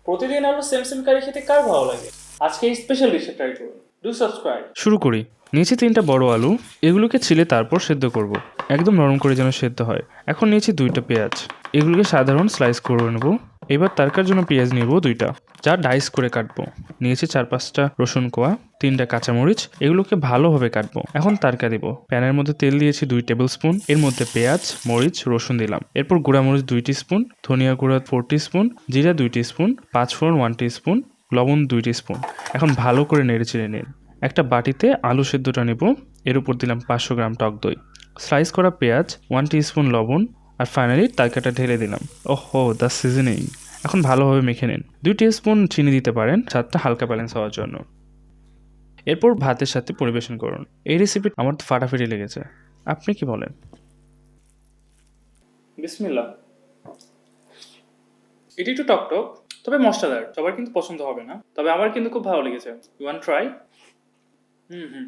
প্রতিদিন আলু same same কারি খেতে কার ভালো লাগে? আজকে এই স্পেশাল ডিশে ট্রাই করুন। Do subscribe. শুরু করি। নিয়েছি 3টা বড় আলু, এগুলোকে ছিলে তারপর সেদ্ধ করব। একদম নরম করে যেন সেদ্ধ হয়। এখন নিয়েছি 2টা পেঁয়াজ, এগুলোকে সাধারণ স্লাইস করে নেব। এবার তারকার জন্য পেঁয়াজ নিব 2টা, যা ডাইস করে কাটবো। নিয়েছি 4-5টা রসুন কোয়া, 3টা কাঁচামরিচ, এগুলোকে ভালোভাবে কাটবো। এখন তারকা দিব। প্যানের মধ্যে তেল দিয়েছি 2 টেবিল স্পুন, এর মধ্যে পেঁয়াজ, মরিচ, রসুন দিলাম। এরপর গুঁড়ামরিচ 2 টিস্পুন, ধনিয়া গুঁড়া 4 টিস্পুন, জিরা 2 টিস্পুন, পাঁচফোড়ন 1 টিস্পুন, লবণ 2 টিস্পুন। এখন ভালো করে নেড়েচেড়ে নিন। একটা বাটিতে আলু সেদ্ধটা নেব, এর উপর দিলাম 500 গ্রাম টক দই, স্লাইস করা পেঁয়াজ, 1 টিস্পুন লবণ, আর ফাইনালি তরকাটা ঢেলে দিলাম। ওহো, দ্য সিজনিং। এখন ভালোভাবে মেখে নিন। 2 টিস্পুন চিনি দিতে পারেন, স্বাদটা হালকা ব্যালেন্স হওয়ার জন্য। এরপর ভাতের সাথে পরিবেশন করুন। এই রেসিপি আমার তো ফাটাফাটি লেগেছে, আপনি কি বলেন? বিসমিল্লাহ। এটি একটু টক টক, তবে মশলাদার। সবার কিন্তু পছন্দ হবে না, তবে আমার কিন্তু খুব ভালো লেগেছে। You want try? হুম।